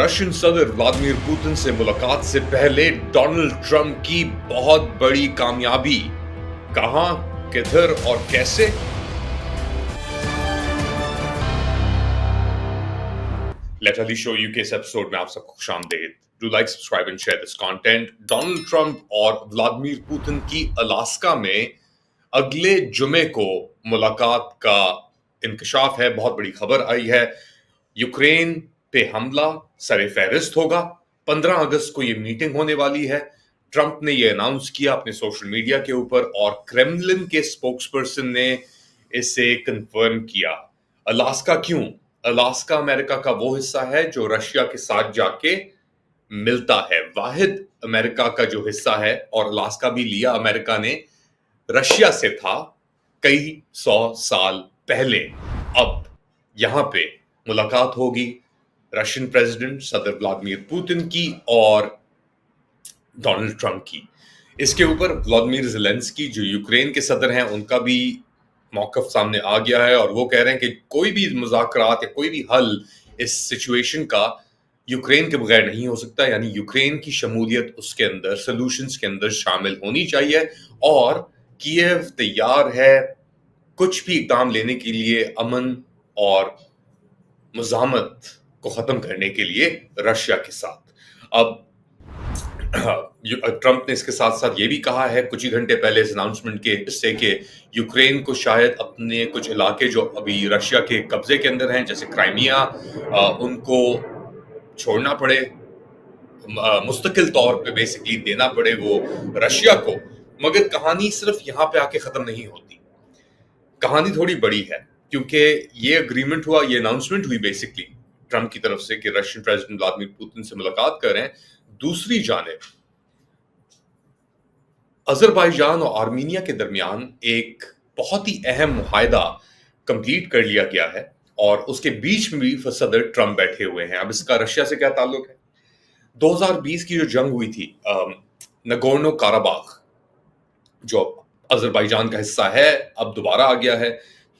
Russian सदर Vladimir Putin से मुलाकात से पहले डोनाल्ड ट्रंप की बहुत बड़ी कामयाबी, कहां, किधर और कैसे? लेट अली शो यू के इस एपिसोड में आप सबको खुशामदीद। Do like, subscribe and share this content. Donald Trump और व्लादिमीर पुतिन की अलास्का में अगले जुमे को मुलाकात का इंकशाफ है। बहुत बड़ी खबर आई है। यूक्रेन पे हमला सरे फहरिस्त होगा। 15 अगस्त को ये मीटिंग होने वाली है। ट्रंप ने ये अनाउंस किया अपने सोशल मीडिया के ऊपर और क्रेमलिन के स्पोक्सपर्सन ने इसे कंफर्म किया। अलास्का क्यों? अलास्का अमेरिका का वो हिस्सा है जो रशिया के साथ जाके मिलता है। वाहिद अमेरिका का जो हिस्सा है, और अलास्का भी लिया अमेरिका ने रशिया से था कई 100 साल पहले। अब यहां पे मुलाकात होगी रशियन प्रेसिडेंट सदर व्लादिमीर पुतिन की और डोनाल्ड ट्रंप की। इसके ऊपर व्लादिमीर ज़ेलेंस्की जो यूक्रेन के सदर हैं, उनका भी मौक़िफ़ सामने आ गया है और वो कह रहे हैं कि कोई भी मुज़ाकरात या कोई भी हल इस सिचुएशन का यूक्रेन के बगैर नहीं हो सकता। यानी यूक्रेन की शमूलियत उसके अंदर, सॉल्यूशंस के अंदर शामिल होनी चाहिए और कीव तैयार है कुछ भी इक़दाम लेने के लिए, अमन और मुज़ाहमत को ख़त्म करने के लिए रशिया के साथ। अब ट्रंप ने इसके साथ साथ ये भी कहा है कुछ ही घंटे पहले इस अनाउंसमेंट के हिस्से के, यूक्रेन को शायद अपने कुछ इलाके जो अभी रशिया के कब्जे के अंदर हैं, जैसे क्राइमिया, उनको छोड़ना पड़े, मुस्तकिल तौर पे बेसिकली देना पड़े वो रशिया को। मगर कहानी सिर्फ यहाँ पे आके ख़त्म नहीं होती, कहानी थोड़ी बड़ी है, क्योंकि ये अग्रीमेंट हुआ, ये अनाउंसमेंट हुई बेसिकली ट्रंप की तरफ से कि रशियन प्रेसिडेंट व्लादिमीर पुतिन से मुलाकात कर रहे हैं। दूसरी जानिब अजरबैजान और आर्मीनिया के दरमियान एक बहुत ही अहम मुआहदा कंप्लीट कर लिया गया है और उसके बीच में भी सदर ट्रंप बैठे हुए हैं। अब इसका रशिया से क्या ताल्लुक है? 2020 की जो जंग हुई थी नगोर्नो काराबाख, जो अजरबैजान का हिस्सा है, अब दोबारा आ गया है।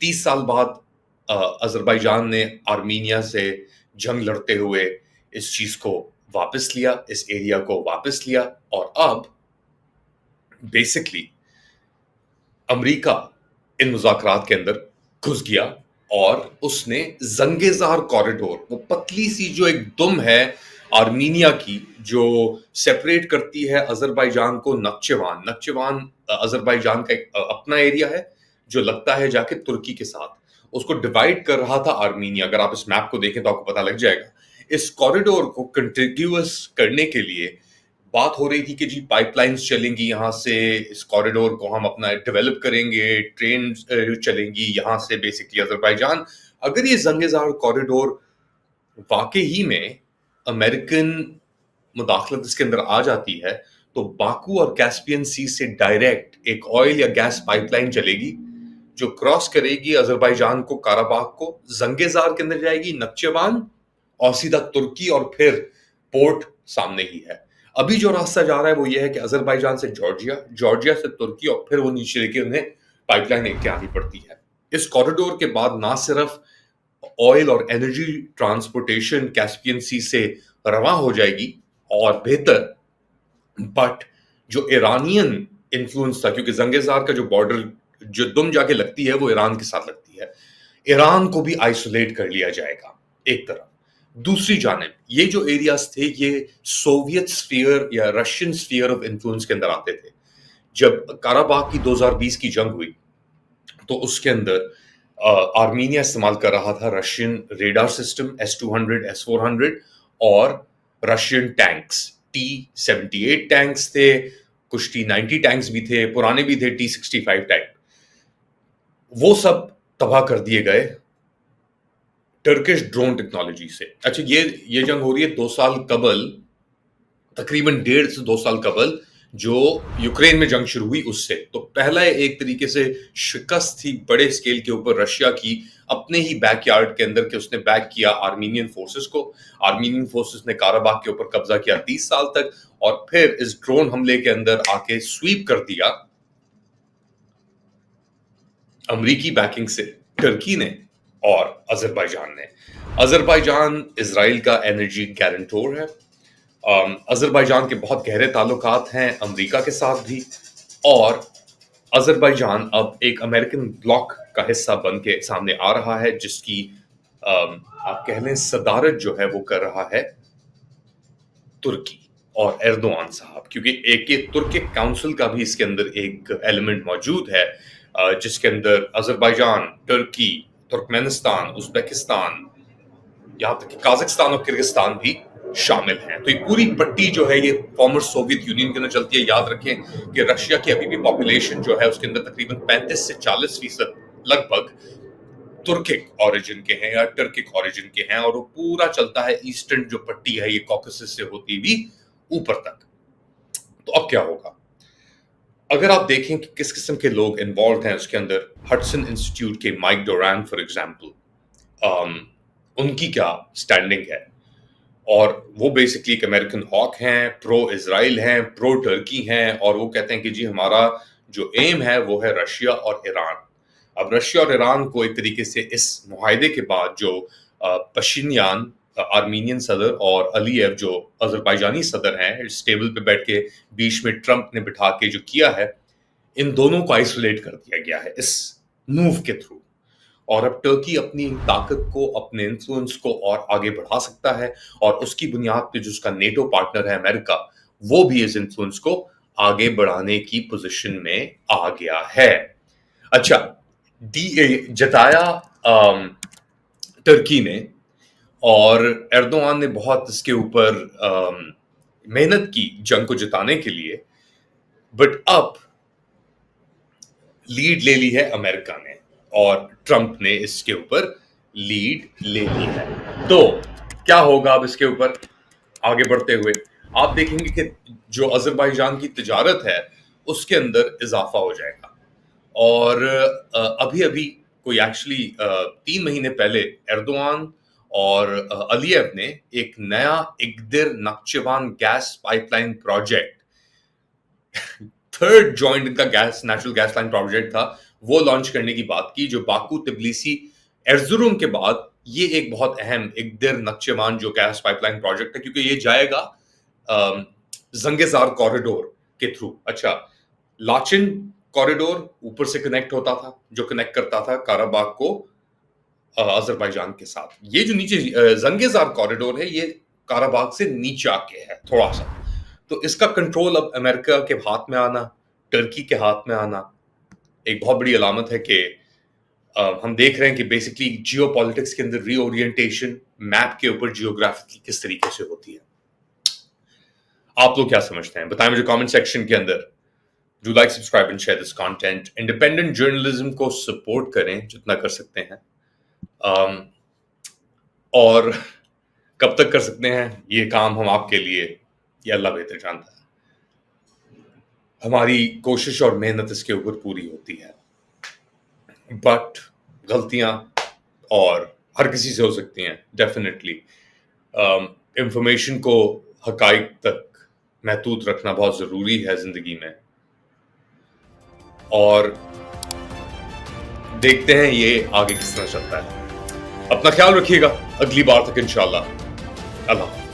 30 साल बाद अजरबैजान ने आर्मीनिया से जंग लड़ते हुए इस चीज को वापस लिया, इस एरिया को वापस लिया, और अब बेसिकली अमेरिका इन मुज़ाकरात के अंदर घुस गया और उसने जंगेजार कॉरिडोर, वो पतली सी जो एक दुम है आर्मीनिया की जो सेपरेट करती है अजरबैजान को नक्चेवान। नक्चेवान अजरबैजान का एक अपना एरिया है जो लगता है जाके तुर्की के साथ, उसको डिवाइड कर रहा था आर्मीनिया। अगर आप इस मैप को देखें तो आपको पता लग जाएगा। इस कॉरिडोर को कंटिन्यूअस करने के लिए बात हो रही थी कि जी पाइपलाइंस चलेंगी यहाँ से, इस कॉरिडोर को हम अपना डेवलप करेंगे, ट्रेन चलेंगी यहाँ से बेसिकली अजरबैजान। अगर ये जंगेजार कॉरिडोर वाकई ही में अमेरिकन मुदाखलत इसके अंदर आ जाती है तो बाकू और कैस्पियन सी से डायरेक्ट एक ऑयल या गैस पाइपलाइन चलेगी जो क्रॉस करेगी अजरबैजान को, काराबाख को, जंगेजार के अंदर जाएगी, नक्चेवान, और सीधा तुर्की, और फिर पोर्ट सामने ही है। अभी जो रास्ता जा रहा है वो ये है कि अजरबैजान से जॉर्जिया, जॉर्जिया से तुर्की, और फिर वो नीचे लेके उन्हें पाइपलाइन एक आनी पड़ती है। इस कॉरिडोर के बाद ना सिर्फ ऑयल और एनर्जी ट्रांसपोर्टेशन कैस्पियन सी से रवा हो जाएगी और बेहतर, बट जो ईरानियन इन्फ्लुएंस था, क्योंकि जंगेजार का जो बॉर्डर जो दुम जाके लगती है वो ईरान के साथ लगती है, ईरान को भी आइसोलेट कर लिया जाएगा एक तरफ। दूसरी जानिब ये जो एरियाज थे ये सोवियत स्फीयर या रशियन स्फीयर ऑफ इन्फ्लुएंस के अंदर आते थे। जब काराबाख की 2020 की जंग हुई तो उसके अंदर आर्मीनिया इस्तेमाल कर रहा था Russian radar system S-200, S-400 और रशियन टैंक्स, T-78 टैंक्स थे, कुछ T-90 टैंक्स भी थे, पुराने भी थे T-65 टैंक। वो सब तबाह कर दिए गए टर्किश ड्रोन टेक्नोलॉजी से। अच्छा, ये जंग हो रही है 2 साल कबल, तकरीबन 1.5 से 2 साल कबल जो यूक्रेन में जंग शुरू हुई उससे। तो पहला एक तरीके से शिकस्त थी बड़े स्केल के ऊपर रशिया की अपने ही बैकयार्ड के अंदर कि उसने बैक किया आर्मीनियन फोर्सेस को। आर्मीनियन फोर्सेस ने काराबाख के ऊपर कब्जा किया 30 साल तक, और फिर इस ड्रोन हमले के अंदर आके स्वीप कर दिया अमरीकी बैकिंग से टर्की ने और अजरबैजान ने। अजरबैजान इजराइल का एनर्जी गारंटर है। अजरबैजान के बहुत गहरे ताल्लुकात हैं अमेरिका के साथ भी, और अजरबैजान अब एक अमेरिकन ब्लॉक का हिस्सा बन के सामने आ रहा है, जिसकी आप कह लें सदारत जो है वो कर रहा है तुर्की और एर्दोआन साहब, क्योंकि एक ये तुर्की काउंसिल का भी इसके अंदर एक एलिमेंट मौजूद है, जिसके अंदर अजरबैजान, तुर्की, तुर्कमेनिस्तान, उज्बेकिस्तान, यहाँ तक कि काजाकिस्तान और किर्गिस्तान भी शामिल हैं। तो ये पूरी पट्टी जो है ये फॉर्मर सोवियत यूनियन के अंदर चलती है। याद रखें कि रशिया की अभी भी पॉपुलेशन जो है उसके अंदर तकरीबन 35 से 40% लगभग तुर्किक ओरिजिन के हैं या टर्किक ओरिजिन के हैं, और वो पूरा चलता है ईस्टर्न जो पट्टी है ये कॉकेसस से होती हुई ऊपर तक। तो अब क्या होगा अगर आप देखें कि किस किस्म के लोग इन्वॉल्व हैं उसके अंदर। हडसन इंस्टीट्यूट के माइक डोरान फॉर एग्जांपल, उनकी क्या स्टैंडिंग है, और वो बेसिकली एक अमेरिकन हॉक हैं, प्रो इजराइल हैं, प्रो टर्की हैं, और वो कहते हैं कि जी हमारा जो एम है वो है रशिया और ईरान। अब रशिया और ईरान को एक तरीके से इस मुआहदे के बाद जो पशिन्यान आर्मीनियन सदर और अलीयव जो अजरबैजानी सदर हैं, इस टेबल पे बैठ के बीच में ट्रंप ने बिठा के जो किया है, इन दोनों को आइसोलेट कर दिया गया है इस मूव के थ्रू। और अब टर्की अपनी ताकत को, अपने इन्फ्लुएंस को और आगे बढ़ा सकता है, और उसकी बुनियाद पे जो उसका नेटो पार्टनर है अमेरिका, वो भी इस इन्फ्लुएंस को आगे बढ़ाने की पोजीशन में आ गया है। अच्छा, जताया टर्की ने, और एर्दोआन ने बहुत इसके ऊपर मेहनत की जंग को जिताने के लिए, बट अब लीड ले ली है अमेरिका ने और ट्रंप ने इसके ऊपर लीड ले ली है। तो क्या होगा अब इसके ऊपर आगे बढ़ते हुए? आप देखेंगे कि जो अजरबैजान की तिजारत है उसके अंदर इजाफा हो जाएगा, और अभी अभी कोई एक्चुअली 3 महीने पहले एर्दोआन और अलीयव ने एक नया Igdir Nakhchivan gas pipeline project, third joint इनका नेचुरल गैस लाइन प्रोजेक्ट था, वो लॉन्च करने की बात की, जो बाकू, तिब्लिसी, एर्जुरुम के बाद ये एक बहुत अहम इग्दिर नक्चेवान जो गैस पाइपलाइन प्रोजेक्ट है, क्योंकि ये जाएगा जंगेजार कॉरिडोर के थ्रू। अच्छा, लाचिन कॉरिडोर ऊपर से कनेक्ट होता था, जो कनेक्ट करता था काराबाग को अजरबैजान के साथ। ये जो नीचे जंगेजार कॉरिडोर है, ये काराबाग से नीचे आके है थोड़ा सा। तो इसका कंट्रोल अब अमेरिका के हाथ में आना, टर्की के हाथ में आना, एक बहुत बड़ी अलामत है कि हम देख रहे हैं कि बेसिकली जियो पॉलिटिक्स के अंदर रीओरिएंटेशन मैप के ऊपर जियोग्राफी किस तरीके से होती है। आप लोग क्या समझते हैं, बताएं मुझे कमेंट सेक्शन के अंदर। Do like, subscribe and share this content. Independent journalism को सपोर्ट करें जितना कर सकते हैं, और कब तक कर सकते हैं ये काम हम आपके लिए, ये अल्लाह बेहतर जानता है। हमारी कोशिश और मेहनत इसके ऊपर पूरी होती है, बट गलतियां और हर किसी से हो सकती हैं डेफिनेटली। इंफॉर्मेशन को हकाइक तक महदूद रखना बहुत जरूरी है जिंदगी में, और देखते हैं ये आगे किस तरह चलता है। अपना ख्याल रखिएगा, अगली बार तक इंशाअल्लाह। अल्लाह।